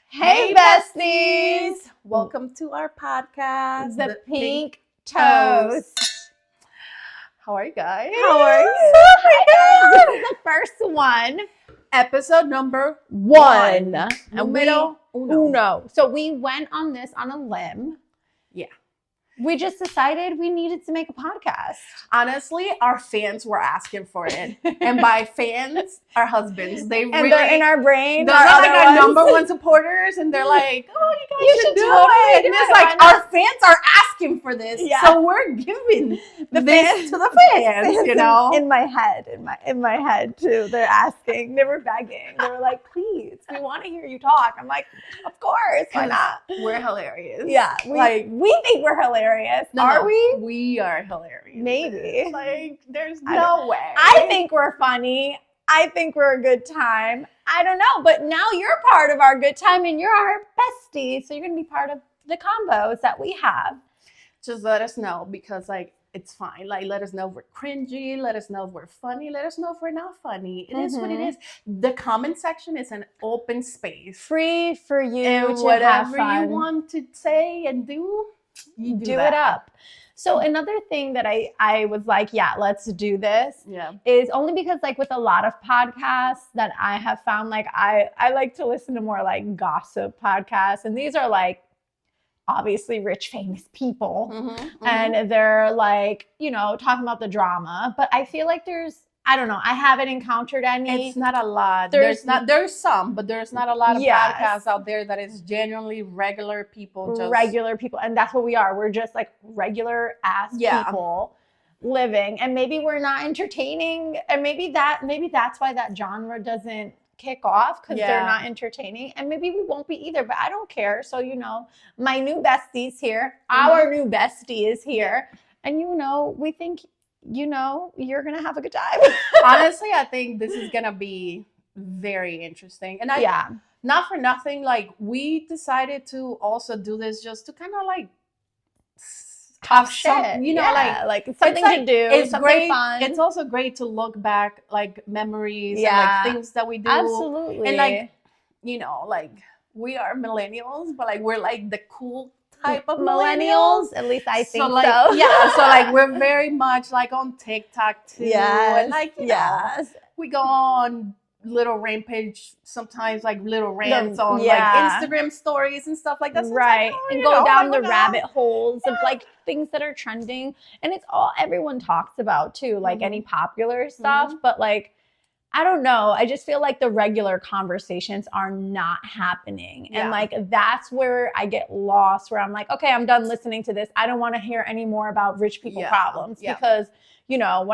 Hey, besties! Welcome to our podcast, The Pink Toast. How are you guys? How are you? Hi, guys. This is the first one. Episode number one. Numero uno. So we went on this on a limb. Yeah. We just decided we needed to make a podcast. Honestly, our fans were asking for it. And by fans, our husbands. They're in our brain. Those are like our number one supporters. And they're like, oh, you guys should do it. And it's like, our fans are asking for this. Yeah. So we're giving this to the fans, you know? In my head too. They're asking. They were begging. They were like, please, we want to hear you talk. I'm like, of course. Why not? We're hilarious. Yeah. We think we're hilarious. Are we? We are hilarious. Maybe. Like, there's no way. I think we're funny. I think we're a good time. I don't know. But now you're part of our good time and you're our bestie. So you're going to be part of the combos that we have. Just let us know because, like, it's fine. Like, let us know if we're cringy. Let us know if we're funny. Let us know if we're not funny. It is what it is. The comment section is an open space. Free for you and to whatever have fun. You want to say and do, you do it up. So another thing that I was like, yeah, let's do this. Yeah. Is only because like with a lot of podcasts that I have found, like I like to listen to more like gossip podcasts. And these are like obviously rich, famous people. And they're like, you know, talking about the drama. But I feel like I don't know. I haven't encountered any. It's not a lot. There's some, but there's not a lot of podcasts out there that is genuinely regular people. Regular people. And that's what we are. We're just like regular ass people living. And maybe we're not entertaining. And maybe that's why that genre doesn't kick off because they're not entertaining. And maybe we won't be either, but I don't care. So, you know, my new bestie's here. Our new bestie is here. And, you know, we think, you know, you're going to have a good time. Honestly, I think this is going to be very interesting. And not for nothing, like we decided to also do this just to kind of like talk shit, you know, like something to do. It's something great. Fun. It's also great to look back, like memories and like things that we do. Absolutely. And like, you know, like we are millennials, but like we're like the cool type of millennials. At least I think so. Like, so. Yeah, so like we're very much like on TikTok too. Yes. And like, you know, we go on little rampage sometimes, like little rants on like Instagram stories and stuff like that. So right. Like, oh, and go down the rabbit holes of like things that are trending. And it's all everyone talks about too, like any popular stuff. But like, I don't know. I just feel like the regular conversations are not happening. And like, that's where I get lost, where I'm like, okay, I'm done listening to this. I don't want to hear any more about rich people problems because, you know,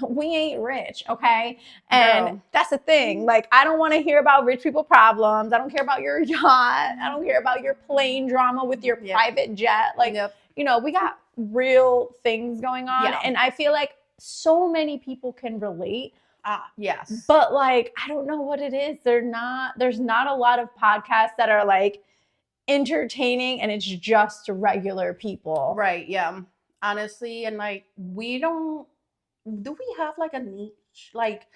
we ain't rich, okay? And that's the thing. Like, I don't want to hear about rich people problems. I don't care about your yacht. I don't care about your plane drama with your private jet. Like, you know, we got real things going on. And I feel like so many people can relate. Yes. But like, I don't know what it is. There's not a lot of podcasts that are like entertaining and it's just regular people. Right. Yeah. Honestly. And like, do we have like a niche? Like,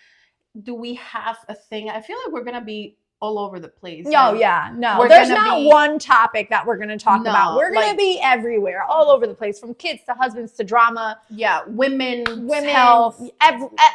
do we have a thing? I feel like we're going to be all over the place. No, no. There's not one topic that we're going to talk about. We're going to be everywhere, all over the place, from kids to husbands to drama. Yeah, women, health,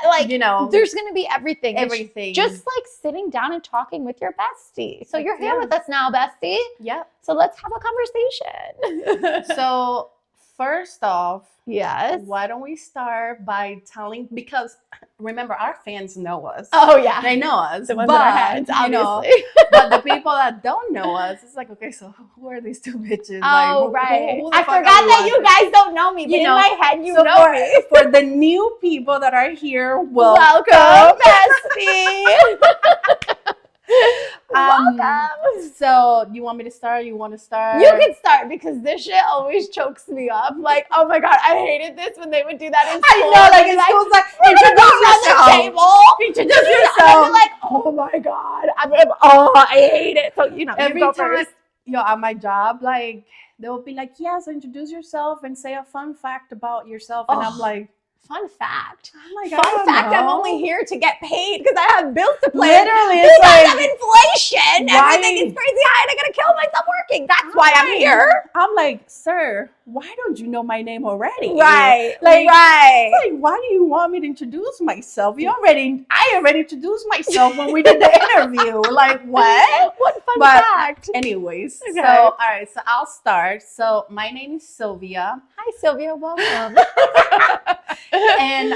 like, you know, there's going to be everything. Everything. It's just like sitting down and talking with your bestie. So you're here with us now, bestie. Yeah. So let's have a conversation. So first off, yes, why don't we start by telling, because remember, our fans know us. Oh yeah, they know us. The ones that are heads, obviously. You know, but the people that don't know us, it's like, okay, so who are these two bitches? Oh, like, right. who I forgot that you guys don't know me, but in my head, you know me. For the new people that are here, welcome bestie. Welcome. So, you want me to start? You want to start? You can start because this shit always chokes me up. Like, oh my god, I hated this when they would do that in school. I know, like in school, like introduce yourself. Introduce yourself. I'm like, oh my god, I hate it. So you know, every you go time, first. At my job, like they will be like, yes, introduce yourself and say a fun fact about yourself, and I'm like, Fun fact. I'm like, Fun fact, I'm know. only here to get paid because I have bills to pay. Literally, because it's of inflation. why- Everything is crazy high and I'm going to kill myself working. That's why I'm here. I'm like, sir, why don't you know my name already? Right. Like, right. It's like, why do you want me to introduce myself? I already introduced myself when we did the interview. Like, what? What fun But fact? anyways, Okay. so all right, so I'll start. So my name is Silvia. Hi, Sylvia. Welcome. And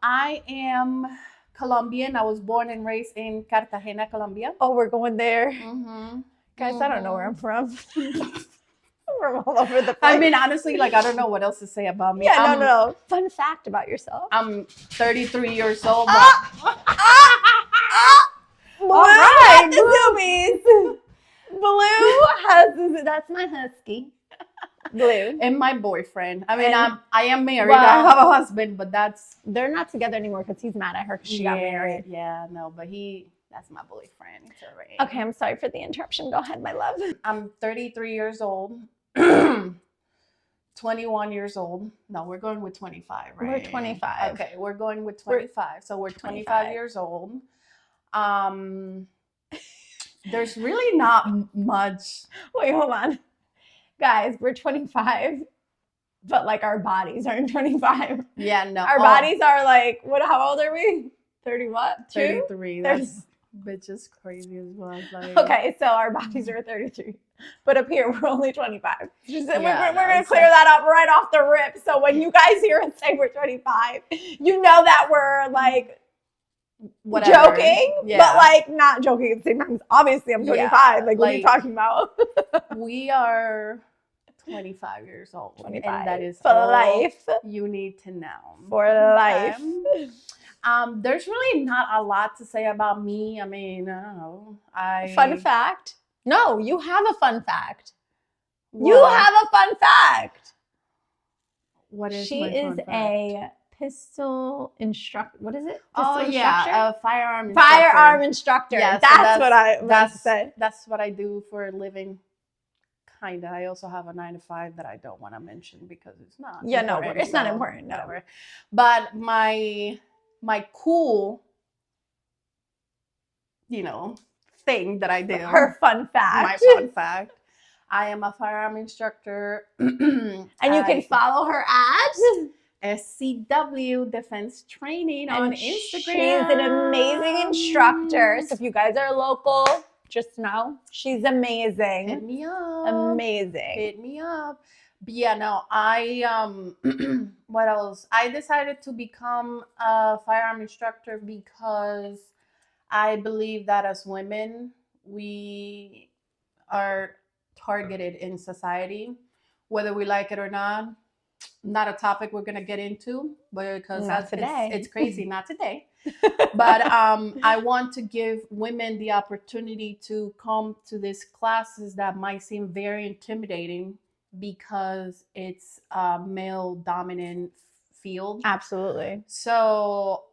I am Colombian. I was born and raised in Cartagena, Colombia. Oh, we're going there. Mm-hmm. Guys, I don't know where I'm from. We're all over the place. I mean, honestly, like, I don't know what else to say about me. Yeah, no. Fun fact about yourself. I'm 33 years old. Blue All right, has the zoomies. Blue has that's my husky. Blue. And my boyfriend. I mean, And- I am married. well, I have a husband, but they're not together anymore because he's mad at her because she got married. Yeah, no, but that's my boyfriend. It's all right. Okay, I'm sorry for the interruption. Go ahead, my love. I'm 33 years old. 21 years old. No, we're going with 25, right? We're 25. Okay, we're going with 25. So we're 25 25 years old. There's really not much. Wait, hold on. Guys, we're 25, but like our bodies aren't 25. Yeah, no. Our bodies are like, how old are we? 30 what? 2? 33. That's bitch is crazy as well. Like, Okay, so our bodies are 33. But up here, we're only 25. We're going to it's clear that up right off the rip. So when you guys hear us say we're 25, you know that we're like whatever. joking, Yeah. but like not joking at the same time. Obviously, I'm 25. Yeah, like, what are you talking about? We are 25 years old. 25. And that is For all life. you need to know. For life. There's really not a lot to say about me. I mean, I don't know. Fun fact. No, you have a fun fact. What? You have a fun fact. What is She my is fun fact? a pistol instructor. What is it? Oh Pistol yeah, instructor? a firearm instructor. Firearm instructor. Yeah, so that's what I meant to say. That's what I do for a living. Kinda. I also have a 9-to-5 that I don't want to mention because it's not. Yeah, no, important, it's not so important. No. whatever. But my cool, thing that I do. Her fun fact. My fun fact. I am a firearm instructor. And you can follow her at SCW Defense Training on Instagram. She's an amazing instructor. So if you guys are local, just know she's amazing. Hit me up. Amazing. Hit me up. But yeah, no, what else? I decided to become a firearm instructor because I believe that as women, we are targeted in society, whether we like it or not. Not a topic we're gonna get into, because it's crazy. Not today. But I want to give women the opportunity to come to these classes that might seem very intimidating because it's a male dominant field. Absolutely. So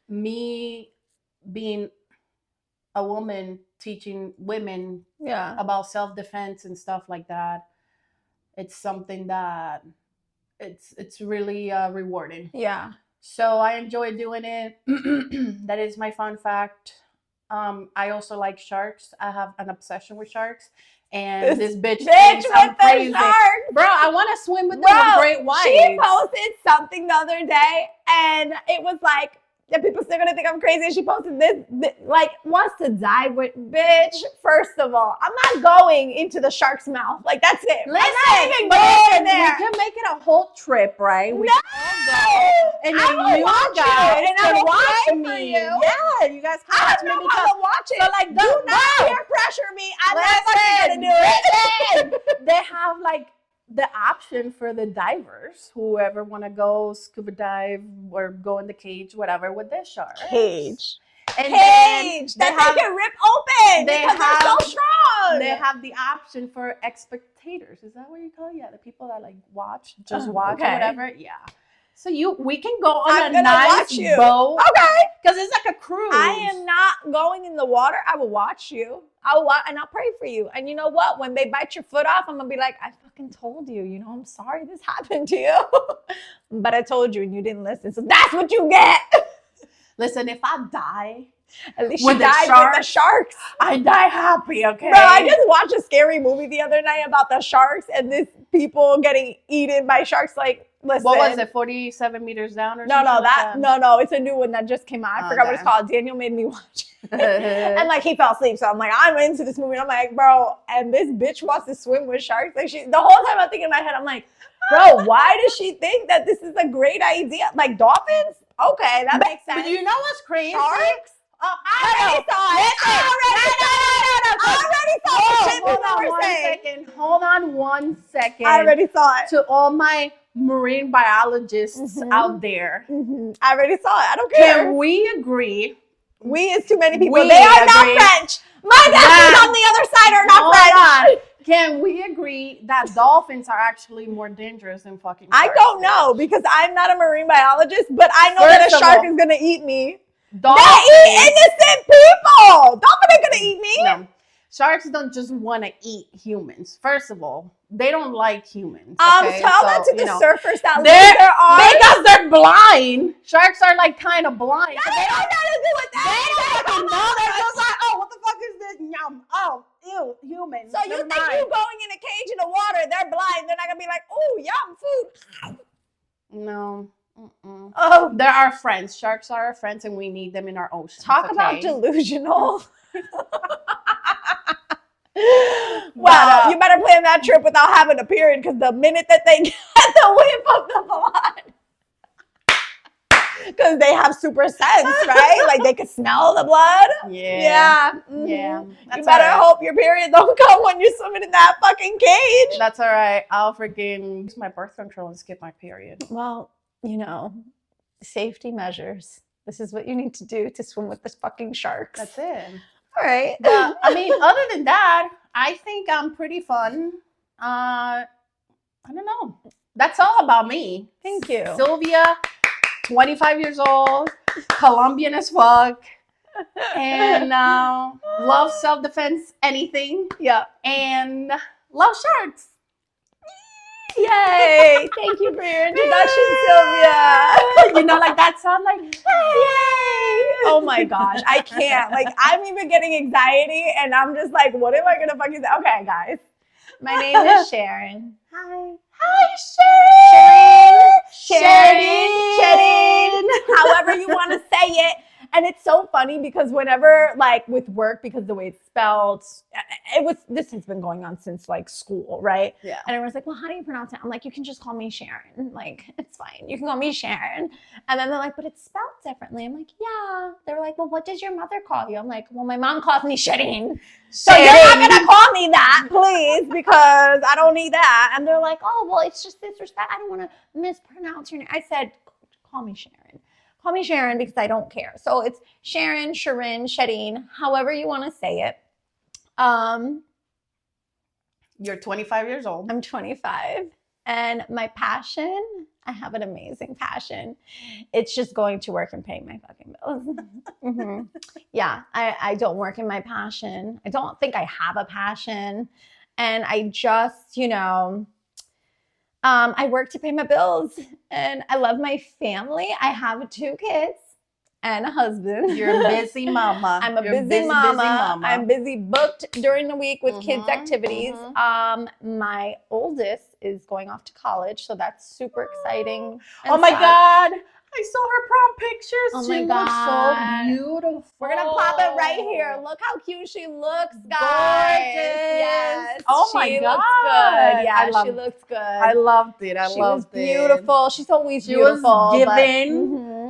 me being a woman teaching women about self-defense and stuff like that, it's something that it's really rewarding. Yeah. So I enjoy doing it. That is my fun fact. I also like sharks. I have an obsession with sharks. And this bitch thinks I'm crazy. Sharks. Bro, I want to swim with them with great whites. She posted something the other day, and it was like, yeah, people still gonna think I'm crazy. And she posted this, like, wants to dive with, bitch. First of all, I'm not going into the shark's mouth. Like, that's it. Listen, I'm not even going there. We can make it a whole trip, right? We no! can all go. And then you guys and can I will watch pray me. for you. Yeah, you guys can I watch don't me know because how to watch it. So, like, do not peer pressure me. I'm not fucking gonna do it. They have like the option for the divers, whoever want to go scuba dive or go in the cage, whatever, with their shark. Cage. And cage that they can rip open because they're so strong. They have the option for spectators. Is that what you call it? Yeah, the people that like watch, just watch or whatever. Yeah. So we can go on I'm a gonna nice watch you. boat. Okay. Because it's like a cruise. I am not going in the water. I will watch you. I'll pray for you. And you know what? When they bite your foot off, I'm gonna be like, I fucking told you. You know, I'm sorry this happened to you, but I told you and you didn't listen. So that's what you get. Listen, if I die, at least with you died with the sharks. I die happy, okay? Bro, I just watched a scary movie the other night about the sharks and this people getting eaten by sharks. Like, listen. What was it? 47 meters down or something? No, it's a new one that just came out. I forgot what it's called. Daniel made me watch it. And like he fell asleep. So I'm like, I'm into this movie. And I'm like, bro, and this bitch wants to swim with sharks. Like the whole time I'm thinking in my head, I'm like, bro, why does she think that this is a great idea? Like dolphins? Okay, that makes sense. But you know what's crazy? Sharks? I already saw it. Hold on one second. I already saw it. To all my marine biologists out there. I already saw it. I don't care. Can we agree? We is too many people. They are not French. My besties on the other side are not French. Can we agree that dolphins are actually more dangerous than fucking sharks? I don't know because I'm not a marine biologist, but I know that a shark is going to eat me. Dolphins. They eat innocent people. Dolphins ain't going to eat me. No. Sharks don't just want to eat humans. First of all, they don't like humans. Okay? Tell that to the surfers that live there because they're blind. Sharks are like kind of blind. So they don't know to do with that. They don't fucking know. They're just like, oh, what the fuck is this? Yum. Oh, ew, humans. So you think you going in a cage in the water? They're blind. They're not gonna be like, oh, yum, food. No. Oh, they're our friends. Sharks are our friends, and we need them in our ocean. Talk about delusional. Well, you better plan that trip without having a period because the minute that they get the whiff of the blood, because they have super sense, right? Like they can smell the blood. Yeah. You better hope your period don't come when you're swimming in that fucking cage. That's all right. I'll freaking use my birth control and skip my period. Well, you know, safety measures. This is what you need to do to swim with this fucking sharks. That's it. All right. But, I mean, other than that, I think I'm pretty fun. I don't know. That's all about me. Thank you. Sylvia, 25 years old, Colombian as fuck, and love self-defense, anything. Yeah. And love sharks. Yay! Thank you for your introduction, Sylvia. You know, like that sound like, yay! Oh my gosh, I can't. Like, I'm even getting anxiety, and I'm just like, what am I gonna fucking say? Okay, guys. My name is Sherin. Hi. Hi, Sherin. However you want to say it. And it's so funny because whenever, like, with work, because the way it's spelled, this has been going on since, like, school, right? Yeah. And everyone's like, well, how do you pronounce it? I'm like, you can just call me Sherin. Like, it's fine. You can call me Sherin. And then they're like, but it's spelled differently. I'm like, yeah. They're like, well, what does your mother call you? I'm like, well, my mom calls me Sherin. So you're not going to call me that, please, because I don't need that. And they're like, oh, well, it's just disrespect. I don't want to mispronounce your name. I said, call me Sherin. Call me Sherin because I don't care. So it's Sherin, Sherin, however you want to say it. You're 25 years old. I'm 25. And my passion, I have an amazing passion. It's just going to work and paying my fucking bills. Yeah, I don't work in my passion. I don't think I have a passion. And I just, I work to pay my bills and I love my family. I have 2 kids and a husband. You're a busy mama. I'm a busy mama. I'm busy booked during the week with kids' activities. My oldest is going off to college, so that's super exciting. Oh my God. I saw her prom pictures. Oh she my God. looks so beautiful. We're going to pop it right here. Look how cute she looks, guys. Gorgeous. Yes. Oh my she God. Looks good. Yeah, she looks good. I loved it. She was beautiful. She's always beautiful. She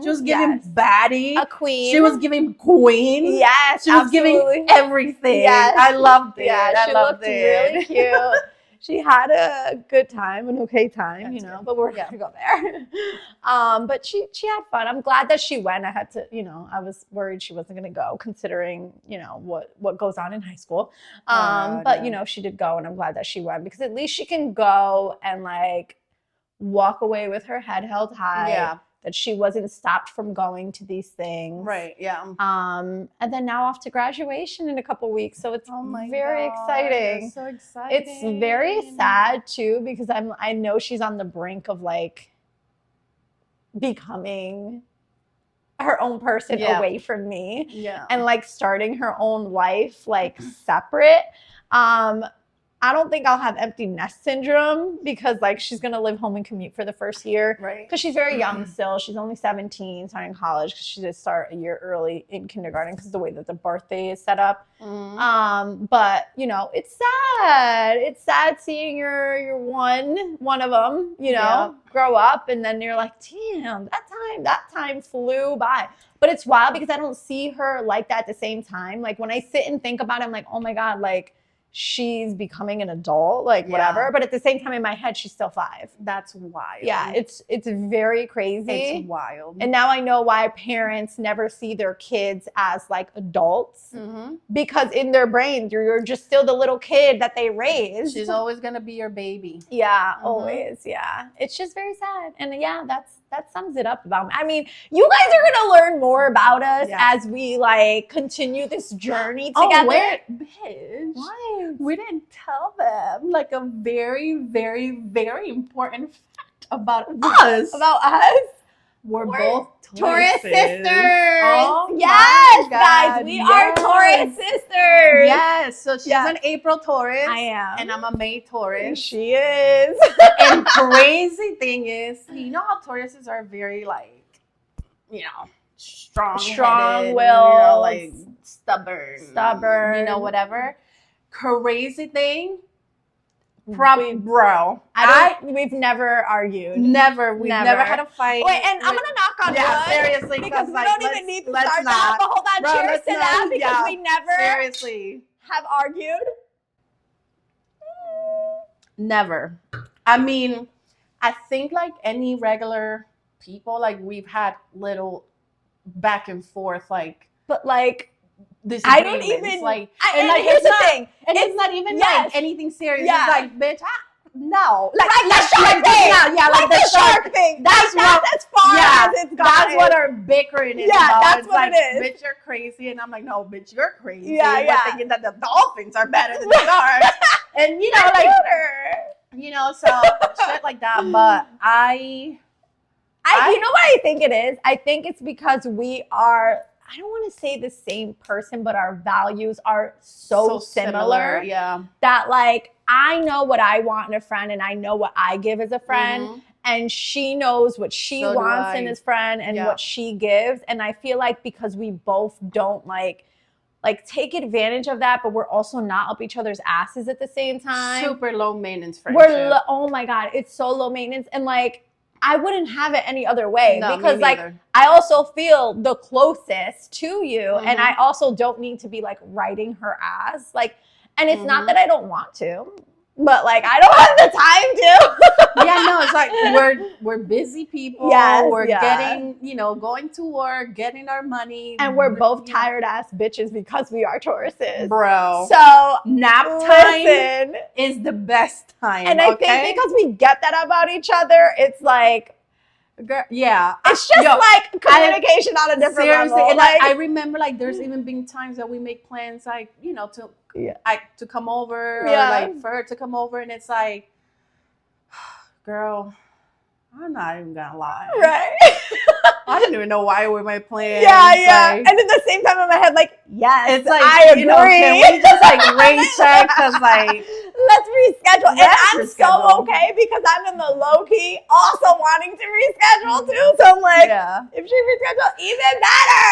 was giving baddie. A queen. She was giving queen. Yes, she was giving everything. Yes. I loved it. Yeah, she looked really cute. She had a good time, an okay time, That's but we're gonna go there. But she had fun. I'm glad that she went. I had to, I was worried she wasn't gonna go, considering, what goes on in high school. But she did go, and I'm glad that she went because at least she can go and like walk away with her head held high. Yeah. That she wasn't stopped from going to these things. Right. Yeah. And then now off to graduation in a couple weeks. So it's very God, exciting. that's so exciting. It's very sad too, because I know she's on the brink of like becoming her own person away from me. Yeah. And like starting her own life like separate. I don't think I'll have empty nest syndrome because like she's going to live home and commute for the first year. Right. Because she's very young still. She's only 17, starting college because she did start a year early in kindergarten because of the way that the birthday is set up. But, you know, it's sad. It's sad seeing your one of them, you know, grow up. And then you're like, damn, that time flew by. But it's wild because I don't see her like that at the same time. Like when I sit and think about it, I'm like, oh my God, like, she's becoming an adult, like whatever. But at the same time in my head, she's still 5. That's wild. Yeah, it's very crazy. It's wild. And now I know why parents never see their kids as like adults because in their brains, you're just still the little kid that they raised. She's always going to be your baby. Yeah, always. Yeah. It's just very sad. And yeah, that sums it up about me. I mean, you guys are going to learn more about us as we like continue this journey together. Oh, wait, bitch. Why? We didn't tell them like a very, very, very important fact about us. About us? We're both Taurus sisters. Oh, yes, guys. We are Taurus sisters. Yes. So she's an April Taurus. I am. And I'm a May Taurus. She is. And crazy thing is, you know how Tauruses are very like, you know, strong-willed, you know, like stubborn, you know, whatever. Crazy thing, bro. We've never argued. Never. We've never had a fight. Wait, and I'm gonna knock on wood. Seriously, because we like, don't even need to start that. But hold on, bro, cheers to that because we never have argued. Never. I mean, I think like any regular people, like we've had little back and forth, like, but like. I don't even like, and like here's the thing, and it's not even like anything serious. Yeah. It's like, bitch, no, like the shark thing. Like the shark thing. That's as far as it's gone. That's what our bickering is. Yeah, about. that's it's what like, it is. Bitch, you're crazy, and I'm like, no, bitch, you're crazy. Yeah. We're thinking that the dolphins are better than the sharks, and you know, like, you know, so shit like that. But I, you know what I think it is? I think it's because we are. I don't want to say the same person, but our values are so similar. Yeah. That like, I know what I want in a friend and I know what I give as a friend. And she knows what she wants in his friend and what she gives. And I feel like because we both don't like take advantage of that, but we're also not up each other's asses at the same time. Super low maintenance friendship. Oh my God, it's so low maintenance. And like, I wouldn't have it any other way because like I also feel the closest to you and I also don't need to be like writing her ass. Like, and it's not that I don't want to, but like I don't have the time to. Yeah, no, it's like we're busy people. Yes, we're getting, you know, going to work, getting our money. And we're both tired ass bitches because we are Tauruses. Bro. So nap time is the best time. And I think because we get that about each other, it's like, girl, yeah. It's just like communication on a different level. And like, I remember like there's even been times that we make plans like, you know, to come over or like for her to come over and it's like, girl, I'm not even gonna lie. Right. I don't even know why we're my plans. Yeah. Like, and at the same time in my head, like, yes, it's like, I agree. You know, can we just like rain check? Because like, let's reschedule. And I'm so okay because I'm in the low key also wanting to reschedule too. So I'm like, if she reschedule, even better.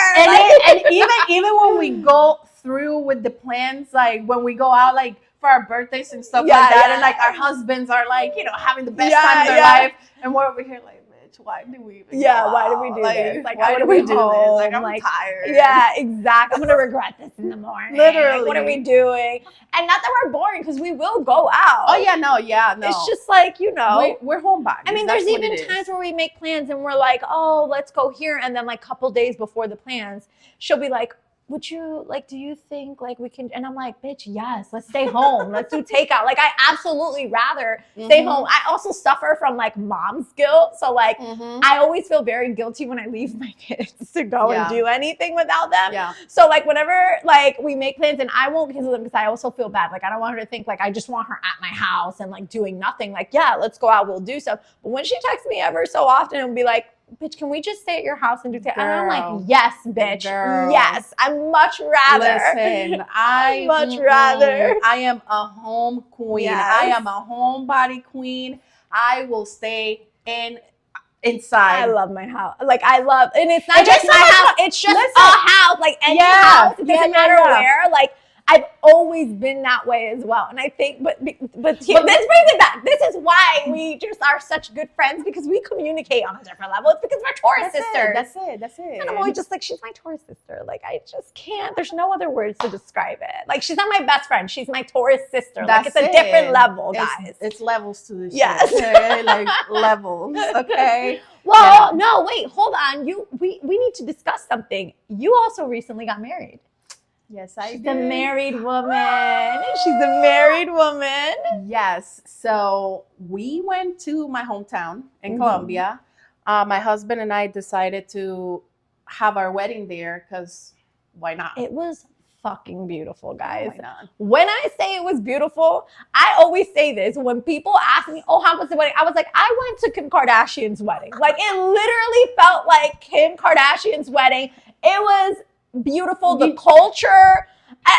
And even when we go through with the plans, like when we go out, like for our birthdays and stuff like that, and like our husbands are like, you know, having the best time of their life, and we're over here like, why do we even why do we do this? Like, why do we do this? Like, I'm tired. Yeah, exactly. I'm going to regret this in the morning. Literally. Like, what are we doing? And not that we're boring, because we will go out. Oh, yeah, no. It's just like, you know. We're homebodies. I mean, there's even times where we make plans and we're like, oh, let's go here. And then like a couple days before the plans, she'll be like, would you like, do you think like we can, and I'm like, bitch, yes, let's stay home. Let's do takeout. Like, I absolutely rather stay home. I also suffer from like mom's guilt. So like, I always feel very guilty when I leave my kids to go and do anything without them. Yeah. So like, whenever like we make plans, and I won't cancel them because I also feel bad. Like, I don't want her to think like I just want her at my house and like doing nothing. Like, yeah, let's go out, we'll do stuff. But when she texts me ever so often and be like, bitch, can we just stay at your house and do that? And I'm like, yes, bitch. Girl. Yes. I'd much rather. Listen, I am a home queen. Yes. I am a homebody queen. I will stay inside. I love my house. Like, and it's not just my house. It's just a house. Like, any house. It doesn't matter where. Like, I've always been that way as well. And I think, but this brings it back. This is why we just are such good friends, because we communicate on a different level. It's because we're Taurus sisters. That's it. And I'm always just like, she's my Taurus sister. Like, I just can't, there's no other words to describe it. Like, she's not my best friend. She's my Taurus sister. Like, it's a different level, guys. It's levels to this shit. Okay? Like, levels, okay? Well, no, wait, hold on. We need to discuss something. You also recently got married. Yes, I did. She's a married woman. Yes. So we went to my hometown in Colombia. My husband and I decided to have our wedding there because why not? It was fucking beautiful, guys. Why not? When I say it was beautiful, I always say this. When people ask me, oh, how was the wedding? I was like, I went to Kim Kardashian's wedding. Like, it literally felt like Kim Kardashian's wedding. It was beautiful, the culture,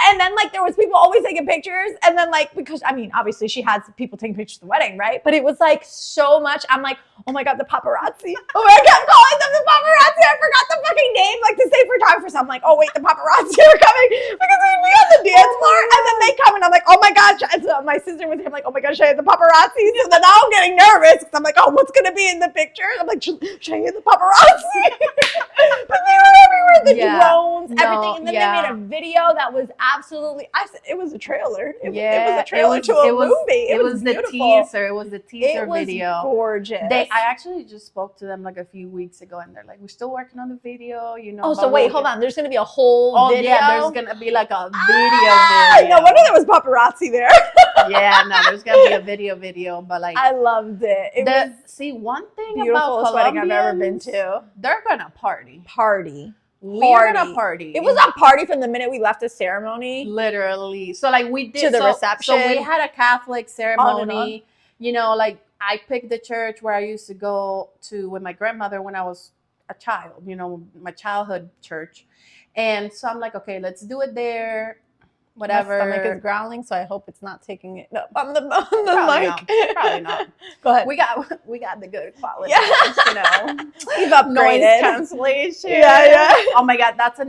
and then like there was people always taking pictures, and then like, because I mean obviously she had people taking pictures of the wedding, right? But it was like so much. I'm like, oh my god, the paparazzi. Oh my god, I'm calling them the paparazzi. I forgot the fucking name, like to say photographers. I'm like, oh wait, the paparazzi are coming, because we on the dance floor, and then they come, and I'm like, oh my god. And so my sister was here, I'm like, oh my god, should I have the paparazzi? So then now I'm getting nervous because I'm like, oh, what's gonna be in the pictures? I'm like, should I have the paparazzi? But they were everywhere, the drones, everything, and then they made a video that was absolutely, it was a trailer. It was a trailer to a movie. It was the teaser. It was the teaser video. It was gorgeous. I actually just spoke to them like a few weeks ago, and they're like, we're still working on the video, you know. Oh, so wait, hold on. There's going to be a whole video? Yeah, there's going to be like a video. No wonder there was paparazzi there. Yeah, no, there's going to be a video, but like. I loved it. See, one thing beautiful about wedding I've ever been to. They're going to party. We're gonna party. It was a party from the minute we left the ceremony. Literally. So like we did to the reception. So we had a Catholic ceremony. You know, like I picked the church where I used to go to with my grandmother when I was a child, you know, my childhood church. And so I'm like, okay, let's do it there. Whatever. My stomach is growling, so I hope it's not taking it up on the mic. Probably not. Go ahead. We got the good quality. Yeah. You know, we've upgraded. Noise cancellation. Yeah. Oh my god, that's a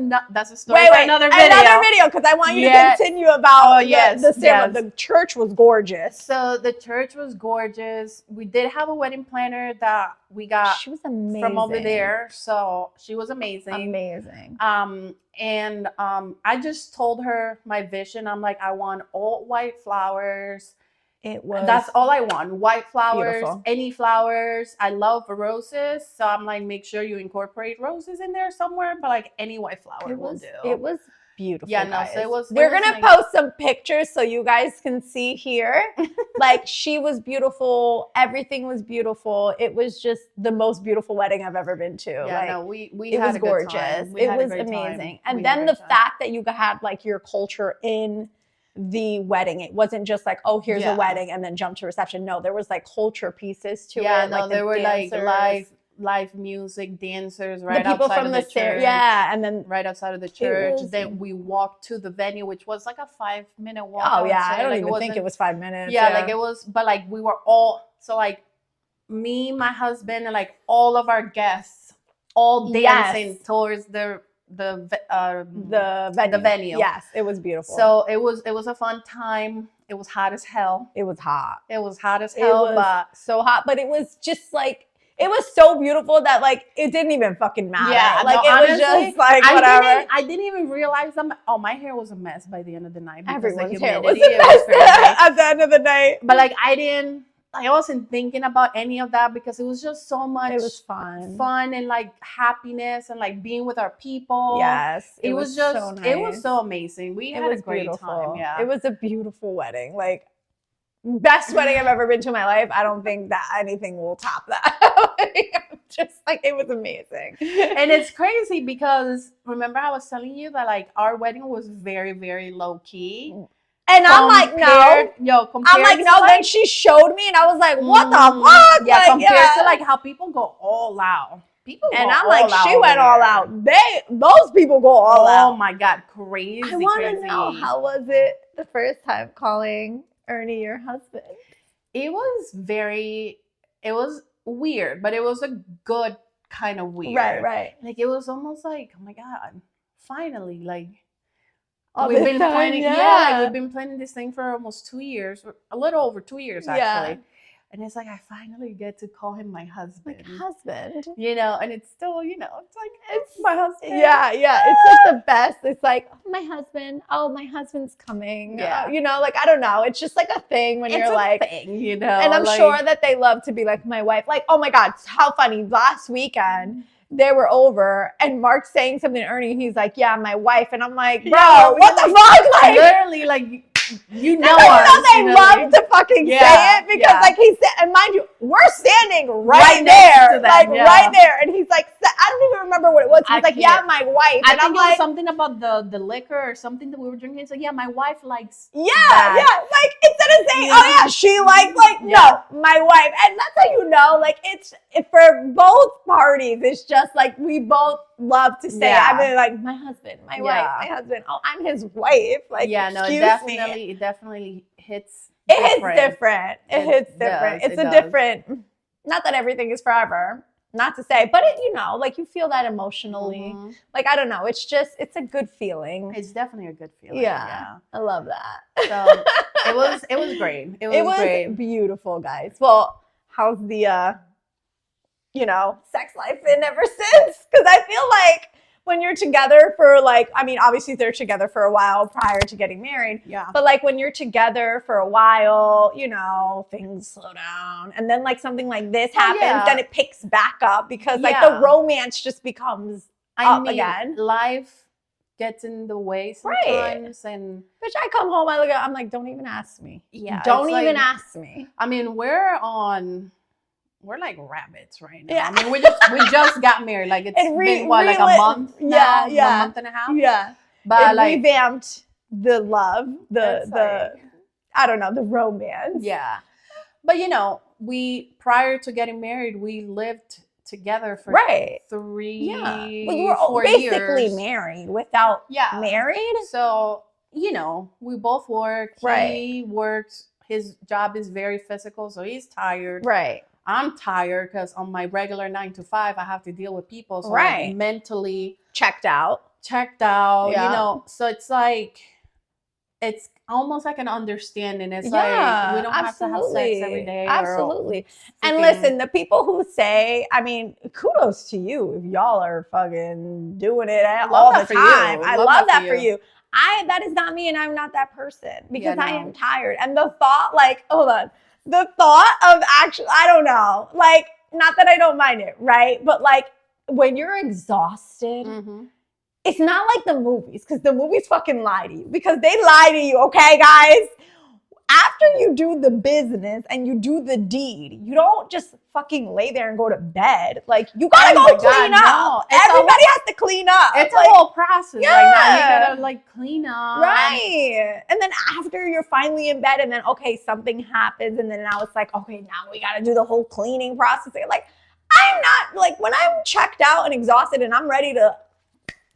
story for another video. Another video, because I want you to continue about the ceremony. The church was gorgeous. So the church was gorgeous. We did have a wedding planner that we got. She was amazing from over there. So she was amazing. And I just told her my vision. I'm like, I want all white flowers. That's all I want. White flowers, beautiful. Any flowers. I love roses. So I'm like, make sure you incorporate roses in there somewhere, but like any white flower will do. It was beautiful. Yeah, no, so it was. We're gonna post some pictures so you guys can see here. Like, she was beautiful. Everything was beautiful. It was just the most beautiful wedding I've ever been to. Yeah, like, no, we it had was a good gorgeous. time. It was amazing. And then the fact that you had like your culture in the wedding. It wasn't just like, oh, here's a wedding and then jump to reception. No, there was like culture pieces to it. Yeah, no, like there were like live music, dancers right outside of the church. Yeah, and then right outside of the church. Then we walked to the venue, which was like a 5-minute walk. Oh yeah, I don't even think it was 5 minutes. Yeah, like it was, but like we were all, so like me, my husband, and like all of our guests all dancing towards the venue. Yes, it was beautiful. So it was a fun time. It was hot as hell. It was hot. It was hot as hell. It was so hot, but it was just like, it was so beautiful that like it didn't even fucking matter. Yeah, like no, it was just like whatever. I didn't even realize my hair was a mess by the end of the night. Everyone's hair was a mess at the end of the night. But like I didn't I wasn't thinking about any of that because it was just so much It was fun. and like happiness and like being with our people. Yes. It was just so nice. it was so amazing. We had a great beautiful. time. Yeah. It was a beautiful wedding. Like, best wedding I've ever been to in my life. I don't think that anything will top that. Just like, it was amazing. And it's crazy because remember I was telling you that like our wedding was very, very low key. And I'm like, no. I'm like, no. Then she showed me, and I was like, what the fuck? Yeah, like, compared to like how people go all out. People and I'm like, she went all out. Those people go all out. Oh my God, crazy. I want to know, how was it the first time calling Ernie your husband? It was weird, but it was a good kind of weird. Right. Like it was almost like, oh my God, finally, like all we've been time, planning. Yeah, like we've been planning this thing for almost 2 years, or a little over 2 years actually. And it's like I finally get to call him my husband. Like husband. You know, and it's still, you know, it's like it's my husband. Yeah. It's like the best. It's like, oh, my husband. Oh, my husband's coming. Yeah. You know, like I don't know. It's just like a thing when you're like thing, you know. And I'm sure that they love to be like my wife. Like, oh my God, how funny. Last weekend they were over and Mark's saying something to Ernie. He's like, yeah, my wife. And I'm like, bro, what the fuck? Like, literally, like, you know, they love to fucking say it because, like, he said, and mind you, we're standing right there, like right there, and he's like, I don't even remember what it was. He was like, yeah, my wife. I think it was something about the liquor or something that we were drinking. So yeah, my wife likes. Like instead of saying, oh yeah, she likes, no, my wife, and that's how you know, like it's for both parties. It's just like we both love to say, I mean, like my husband, my wife, my husband. Oh, I'm his wife. Like, no, it definitely hits. It hits different. It hits different. It's a different. Not that everything is forever. Not to say, but it, you know, like you feel that emotionally. Mm-hmm. Like I don't know. It's just, it's a good feeling. It's definitely a good feeling. Yeah. I love that. So it was great. It was great. Beautiful, guys. Well, how's the sex life been ever since? Because I feel like when you're together for like, I mean, obviously they're together for a while prior to getting married. Yeah. But like when you're together for a while, you know, things slow down. And then like something like this happens, then it picks back up because like the romance just becomes up again. Life gets in the way sometimes. And which I come home, I'm like, don't even ask me. Yeah. Don't even ask me. I mean, we're like rabbits right now. Yeah. I mean, we just got married. Like it's been like a month now? A month and a half. Yeah. But like revamped the love, the I don't know, the romance. Yeah. But you know, prior to getting married, we lived together for 3 we were basically married without married. So, you know, we both work. He works, his job is very physical, so he's tired. Right. I'm tired because on my regular 9 to 5, I have to deal with people. So I'm mentally checked out, you know, so it's like, it's almost like an understanding. It's like, we don't have to have sex every day. Absolutely. And listen, the people who say, I mean, kudos to you if y'all are fucking doing it all the time. I love that for you. That is not me, and I'm not that person because I am tired. And the thought, like, hold on. The thought of actually, I don't know, like, not that I don't mind it, right? But like, when you're exhausted, it's not like the movies, because the movies fucking lie to you, because they lie to you, okay, guys? After you do the business and you do the deed, you don't just fucking lay there and go to bed. Like, you gotta go clean up. No. Everybody has to clean up. It's like, a whole process. Yeah. Like, now you gotta like clean up. Right. And then after you're finally in bed and then, okay, something happens. And then now it's like, okay, now we gotta do the whole cleaning process. Like, I'm not, like, when I'm checked out and exhausted and I'm ready to,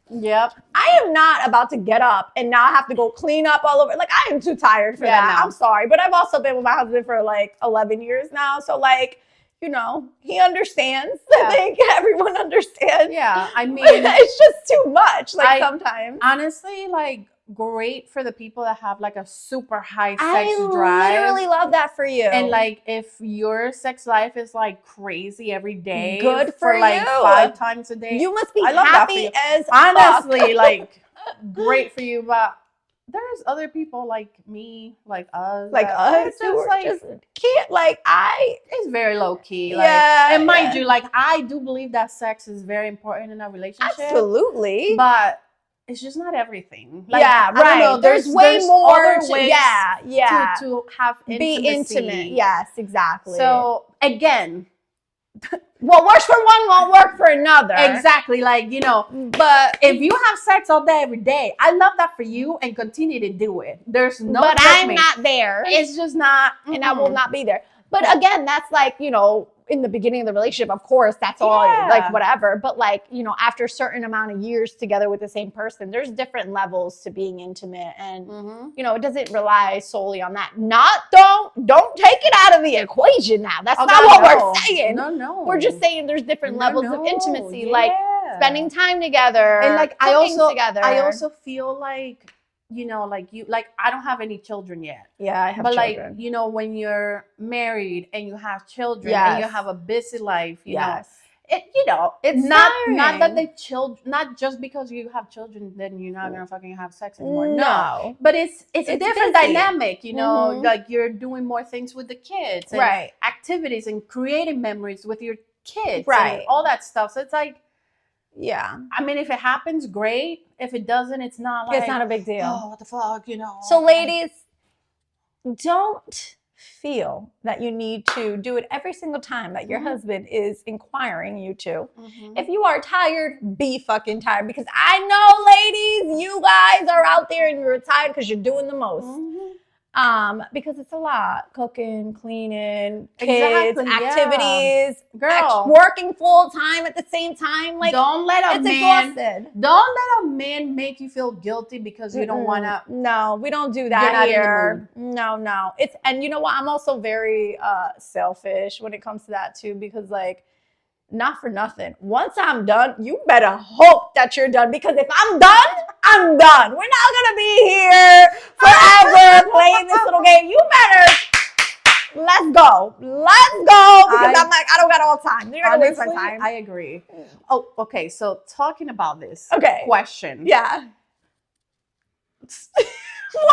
I am not about to get up and now I have to go clean up all over. Like, I am too tired for that. No. I'm sorry. But I've also been with my husband for like 11 years now. So like, you know, he understands. I think everyone understands. Yeah. I mean, it's just too much. Like sometimes. Honestly, like, great for the people that have like a super high sex drive. I literally love that for you. And like, if your sex life is like crazy every day, good for like 5 times a day, you must be happy as honestly, like, great for you. But there's other people like me, like us, Like that us, it's who just are like just can't, like, it's very low key. Like, Yeah, and mind yeah. you, like I do believe that sex is very important in a relationship, absolutely. but it's just not everything. Like, Yeah, I don't right. know. There's way more other to, ways yeah. to have Be intimacy. intimate. Yes, exactly. So again, what works for one won't work for another. exactly. Like, you know, But if you have sex all day every day, I love that for you, and continue to do it. There's no but I'm judgment. not there. It's just not, and I will not be there. But Yeah. again, that's like, you know, in the beginning of the relationship, of course, that's all Yeah. like whatever. But like, you know, after a certain amount of years together with the same person, there's different levels to being intimate. And, you know, it doesn't rely solely on that. Don't take it out of the equation now. That's not what we're saying. No. We're just saying there's different levels of intimacy, Yeah. like spending time together. And like I together. also feel like, you know, like I don't have any children yet. Yeah, I have but children. like, you know, when you're married and you have children Yes. and you have a busy life, you know, Yes. it's not that the children, not just because you have children then you're not gonna fucking have sex anymore. No. But it's a different busy. dynamic, you know, like you're doing more things with the kids and Right. activities and creating memories with your kids, Right. and all that stuff. So it's like, yeah. I mean, if it happens, great. If it doesn't, it's not like, It's not a big deal. oh, what the fuck, you know. So ladies, don't feel that you need to do it every single time that your husband is inquiring you to. If you are tired, be fucking tired. Because I know, ladies, you guys are out there and you're tired because you're doing the most. Because it's a lot. Cooking, cleaning, kids, activities, girl, working full time at the same time. Like, don't let a exhausted. Don't let a man make you feel guilty because you don't want to. No, we don't do that You're not here. in the mood. No. It's, and you know what? I'm also very selfish when it comes to that too, because like, not for nothing. Once I'm done, you better hope that you're done, because if I'm done, I'm done. We're not gonna be here forever playing this little game. You better let's go. Because I'm like, I don't got all time. You're gonna waste my time. I agree. Oh, okay. So talking about this question. Yeah.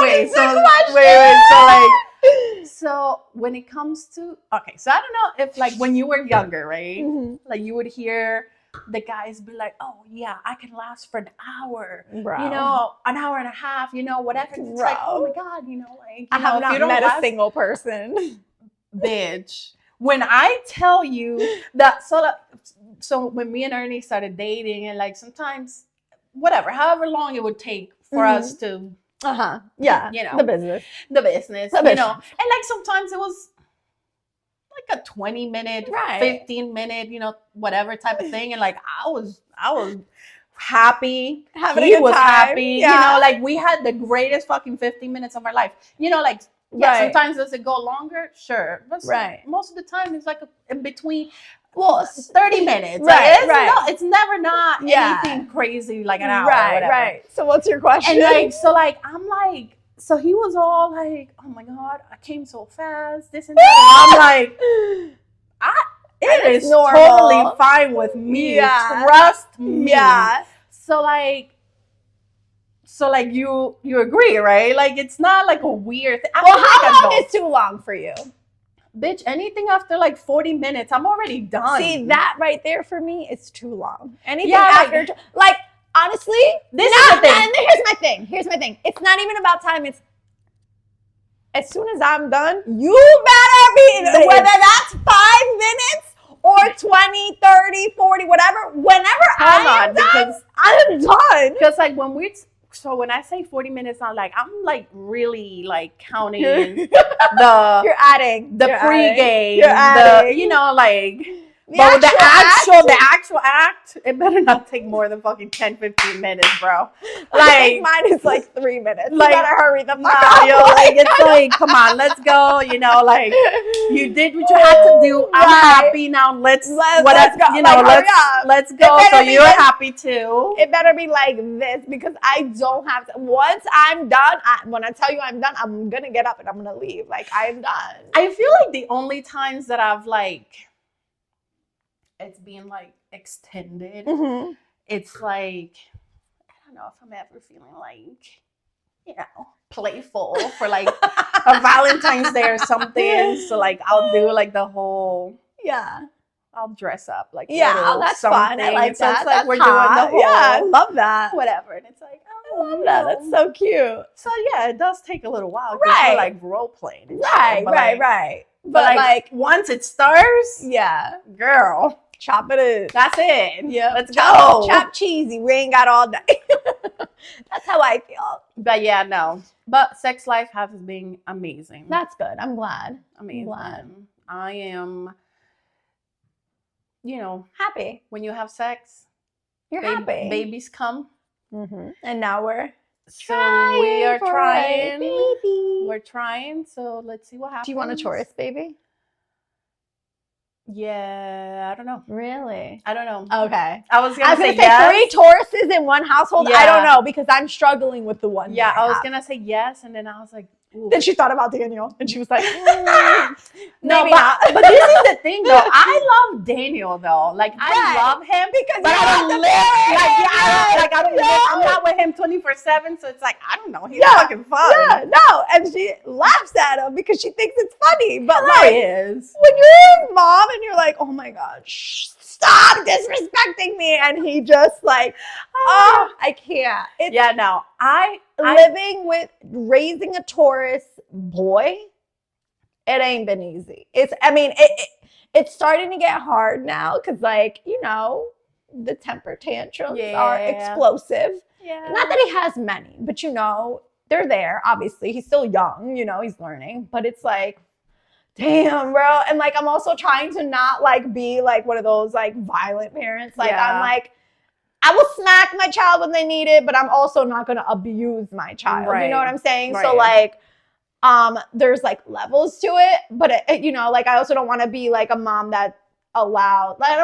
Wait, so like, so when it comes to, okay, so I don't know if like when you were younger, right? Like you would hear the guys be like, oh yeah, I can last for an hour, bro. You know, an hour and a half, you know, whatever. It's like, oh my God, you know, like, I have not met a single person. Bitch. When I tell you that, so when me and Ernie started dating, and like sometimes, whatever, however long it would take for us to, yeah, you know, the business, you know, and like sometimes it was like a 20-minute, 15-minute, you know, whatever type of thing, and like I was happy, he was happy, you know, like we had the greatest fucking 15 minutes of our life, you know, like. Yeah, sometimes does it go longer? Sure. But most of the time it's like in between, 30 minutes. It's never not anything crazy like an hour or whatever. Right. So what's your question? And like, so like, I'm like, so he was all like, oh my God, I came so fast, this and that. And I'm like, it is totally fine with me. Trust me. Yeah. So like you agree, right? Like it's not like a weird thing. Well, how long is too long for you? Bitch, anything after like 40 minutes, I'm already done. See, that right there for me is too long. Anything after, like honestly, this is the thing. And here's my thing. It's not even about time. It's as soon as I'm done, you better be, whether that's 5 minutes or 20, 30, 40, whatever, whenever I'm done. Because like when I say 40 minutes, I'm like really like counting you're adding the pregame, you know, like but the actual act, it better not take more than fucking 10-15 minutes, bro. Like mine is like 3 minutes. Like, you better hurry the fuck up. Yo, like it's like, come on, let's go. You know, like you did what you had to do. I'm happy now. Let's go. You know, like, let's go. So you're happy too. It better be like this, because I don't have to. Once I'm done, when I tell you I'm done, I'm gonna get up and I'm gonna leave. Like I'm done. I feel like the only times that I've like, it's being like extended. It's like, I don't know if I'm ever feeling like playful for like a Valentine's Day or something. So like I'll do like the whole I'll dress up like that's fun. I like so that. It's like that's we're hot. doing the whole I love that. whatever, and it's like I love that. That's so cute. So yeah, it does take a little while. Right. We're like role playing. Right. But like once it starts, girl, chop it in. That's it. Yeah, let's go. Chop cheesy. We ain't got all day. That's how I feel. But yeah, no. But sex life has been amazing. That's good. I'm glad. Amazing. I am, happy. When you have sex, you're happy. Babies come. Mm-hmm. And now we are trying. Baby. We're trying. So let's see what happens. Do you want a Taurus baby? Yeah, I don't know. Really? I don't know. Okay. I was gonna say yes. 3 Tauruses in one household. Yeah. I don't know because I'm struggling with the one. Yeah, I was gonna say yes, and then I was like, ooh. Then she thought about Daniel, and she was like, no, but this is the thing, though. I love Daniel, though. Like I love him because I don't live. I'm not with him 24/7, so it's like I don't know. He's fucking fun. Yeah, no, and she laughs at him because she thinks it's funny. But like, is when you're a mom and you're like, oh my god, stop disrespecting me, and he just like, oh, I can't. Living with raising a Taurus boy, it ain't been easy. It's starting to get hard now because like, the temper tantrums are explosive. Yeah. Not that he has many, but they're there. Obviously, he's still young, he's learning, but it's like, damn, bro. And like, I'm also trying to not like be like one of those like violent parents. Like, I'm like, I will smack my child when they need it, but I'm also not going to abuse my child. Right. You know what I'm saying? Right. So like, there's like levels to it, but like I also don't want to be like a mom that I don't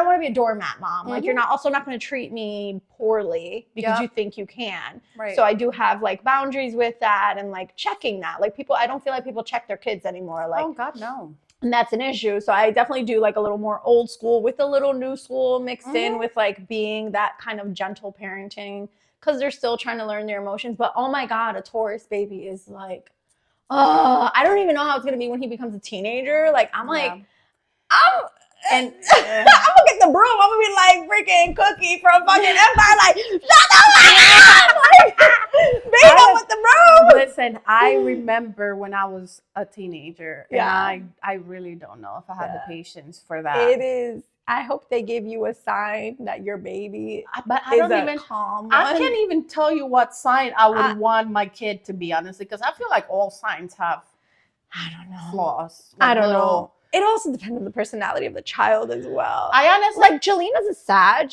want to be a doormat mom. Mm-hmm. Like you're not going to treat me poorly because you think you can. Right. So I do have like boundaries with that and like checking that. Like I don't feel like people check their kids anymore. Like, oh God, no. And that's an issue. So I definitely do like a little more old school with a little new school mixed in with like being that kind of gentle parenting because they're still trying to learn their emotions. But oh my God, a Taurus baby is like, I don't even know how it's going to be when he becomes a teenager. Like, I'm like, I'm gonna get the broom. I'm gonna be like freaking Cookie from fucking Empire. Like, shut the fuck up! Beat him with the broom. Listen, I remember when I was a teenager, and I really don't know if I had the patience for that. It is. I hope they give you a sign that your baby calm one. I can't even tell you what sign I would want my kid to be, honestly, because I feel like all signs have, flaws. Like I don't know. It also depends on the personality of the child as well. I honestly like Jalena's a Sag,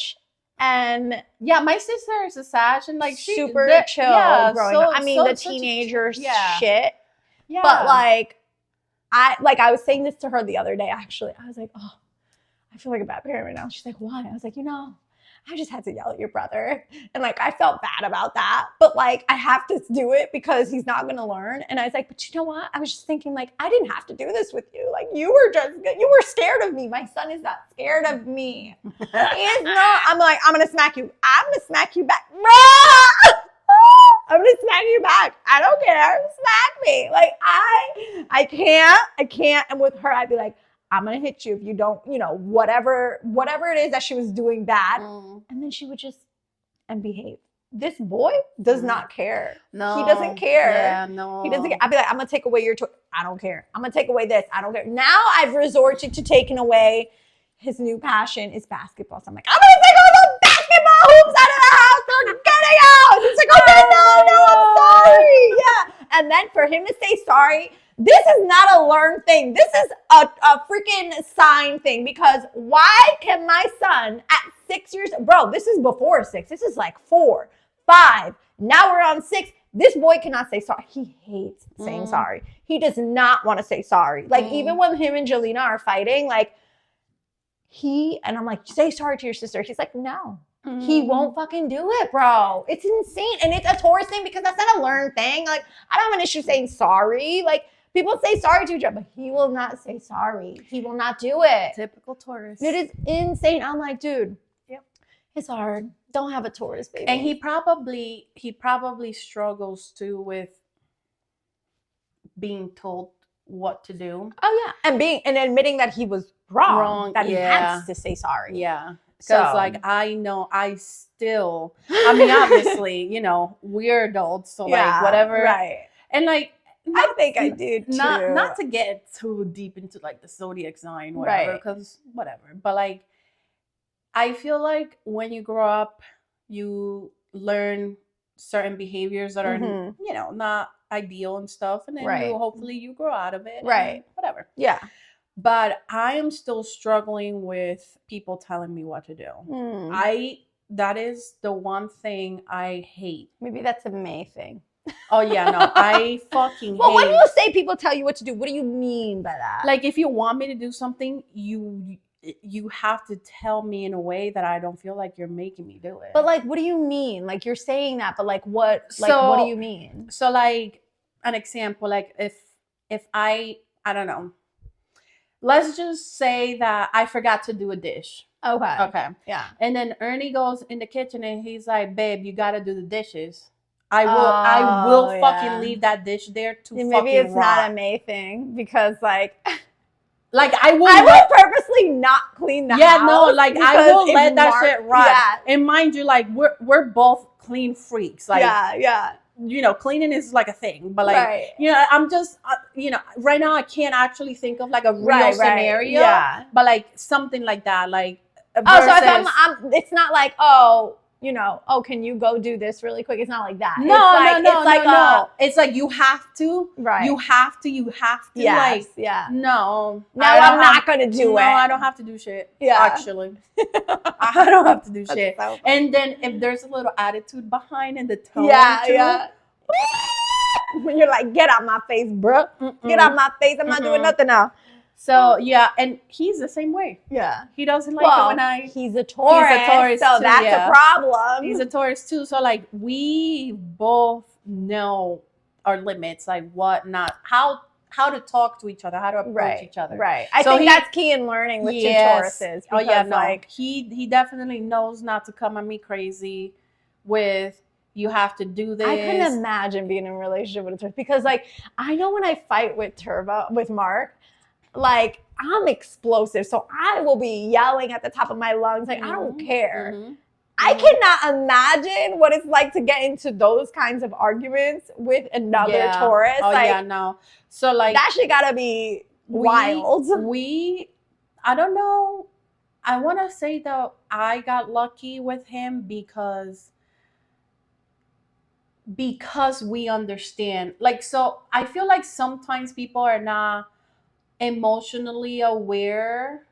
and my sister is a Sag, and like super chill growing up. I mean, the teenager shit. Yeah. But like, I was saying this to her the other day. Actually, I was like, oh, I feel like a bad parent right now. She's like, why? I was like, I just had to yell at your brother. And like, I felt bad about that. But like, I have to do it because he's not going to learn. And I was like, but you know what? I was just thinking like, I didn't have to do this with you. Like you were scared of me. My son is not scared of me. He is not. I'm like, I'm going to smack you. I'm going to smack you back. I'm going to smack you back. I don't care. Smack me. Like I can't. And with her, I'd be like, I'm going to hit you if you don't, whatever it is that she was doing bad. And then she would just, and behave. This boy does not care. No. He doesn't care. Yeah, no. He doesn't care. I'd be like, I'm going to take away your toy. I don't care. I'm going to take away this. I don't care. Now I've resorted to taking away his new passion is basketball. So I'm like, I'm going to take all the basketball hoops out of the house. They're getting out. He's like, okay, no, I'm sorry. Yeah. And then for him to say sorry, this is not a learned thing. This is a freaking sign thing because why can my son at 6 years, bro, this is before 6. This is like 4, 5. Now we're on 6. This boy cannot say sorry. He hates saying sorry. He does not want to say sorry. Like even when him and Jelena are fighting, like and I'm like, say sorry to your sister. He's like, no. He won't fucking do it, bro. It's insane. And it's a Taurus thing because that's not a learned thing. Like, I don't have an issue saying sorry. Like, people say sorry to each other, but he will not say sorry. He will not do it. Typical Taurus. It is insane. I'm like, dude, it's hard. Don't have a Taurus baby. And he probably struggles too with being told what to do. Oh yeah, and admitting that he was wrong, that he yeah. has to say sorry. Yeah. So Because like I know I still, I mean, obviously, you know, we're adults, so yeah, like whatever. right. And like I think I do too. Not to get too deep into like the zodiac sign, whatever, Right. because whatever. But like I feel like when you grow up, you learn certain behaviors that are, Mhm. you know, not ideal and stuff, and then Right. you hopefully you grow out of it, Right. and whatever. Yeah. But I am still struggling with people telling me what to do. That is the one thing I hate. Maybe that's a May thing. Oh yeah, no, I fucking Well, hate. when you say people tell you what to do, what do you mean by that? Like if you want me to do something, you have to tell me in a way that I don't feel like you're making me do it. But like, what do you mean? Like you're saying that, but like what? Like what do you mean? So like an example, like if I don't know. Let's just say that I forgot to do a dish. Okay. Yeah. And then Ernie goes in the kitchen and he's like, "Babe, you got to do the dishes." I will fucking leave that dish there to maybe fucking it's rot. not a May thing because like I will purposely not clean the house. Yeah, no, like I will let that shit rot. Yeah. And mind you, like we're both clean freaks. Like yeah. You know, cleaning is like a thing, but like you know, I'm just you know, right now I can't actually think of like a real scenario. Yeah. But like something like that, like so if I'm it's not like, oh, you know, oh, can you go do this really quick? It's not like that. No. It's like you have to. Right. You have to. Yes, like, yeah. No. I'm not going to do it. No, I don't have to do shit. Yeah. Actually. I don't have to do shit. So and then if there's a little attitude behind and the tone. Yeah. When you're like, get out my face, bro. Get out my face. I'm not doing nothing now. So yeah, and he's the same way. Yeah, he doesn't like it when he's a Taurus, so too, that's a problem. He's a Taurus too, so like we both know our limits, like what not, how to talk to each other, how to approach each other. Right. I think that's key in learning with two Tauruses. Oh yeah, no. Like he definitely knows not to come at me crazy with, you have to do this. I couldn't imagine being in a relationship with a Taurus because like I know when I fight with Mark. Like, I'm explosive, so I will be yelling at the top of my lungs. Like, I don't care. I cannot imagine what it's like to get into those kinds of arguments with another Taurus. Oh, like, yeah, no. So, like, that shit gotta be wild. I don't know. I want to say that I got lucky with him because we understand. Like, so I feel like sometimes people are not emotionally aware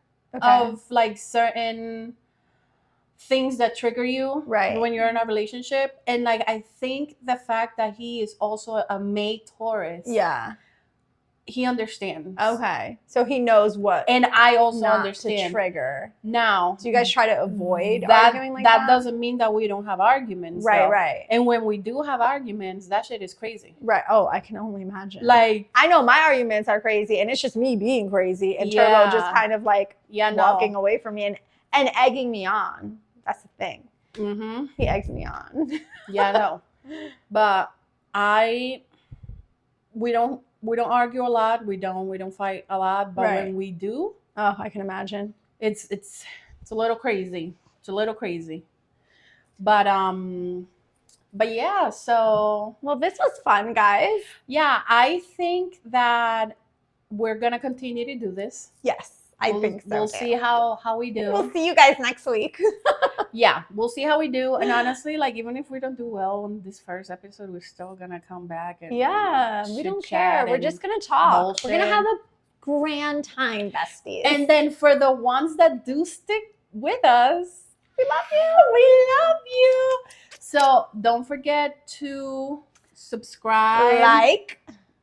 of like certain things that trigger you when you're in a relationship, and like I think the fact that he is also a May Taurus, he understands. Okay, so he knows what, and I also understand to trigger. Now, do you guys try to avoid arguing like that? That doesn't mean that we don't have arguments, right. And when we do have arguments, that shit is crazy, right? Oh, I can only imagine. Like, I know my arguments are crazy, and it's just me being crazy, and Turbo just kind of like walking away from me and egging me on. That's the thing. He eggs me on. Yeah, I know. But we don't argue a lot. We don't fight a lot. But when we do, oh, I can imagine. It's a little crazy. It's a little crazy. But yeah, so, well, this was fun, guys. Yeah, I think that we're gonna continue to do this. Yes, I think so. We'll see how we do. We'll see you guys next week. Yeah, we'll see how we do. And honestly, like, even if we don't do well on this first episode, we're still gonna come back and we don't care. We're just gonna talk. Bullshit. We're gonna have a grand time, besties. And then for the ones that do stick with us, we love you. So don't forget to subscribe, like,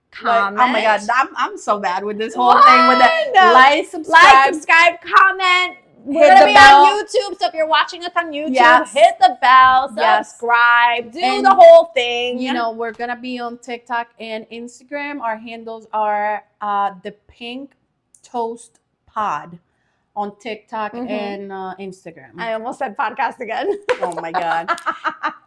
comment. Oh my god, I'm so bad with this whole thing with the subscribe, comment. We're gonna be on YouTube, so if you're watching us on YouTube, hit the bell, subscribe, do the whole thing. You know, we're gonna be on TikTok and Instagram. Our handles are the Pink Toast Pod on TikTok and Instagram. I almost said podcast again. Oh my God.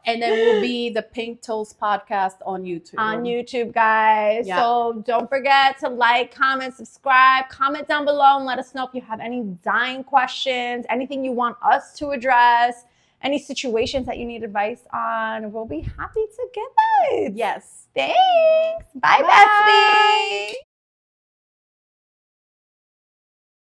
And then we'll be the Pink Toes podcast on YouTube. On YouTube, guys. Yeah. So don't forget to like, comment, subscribe, comment down below and let us know if you have any dying questions, anything you want us to address, any situations that you need advice on. We'll be happy to give it. Yes. Thanks. Bye. Bestie.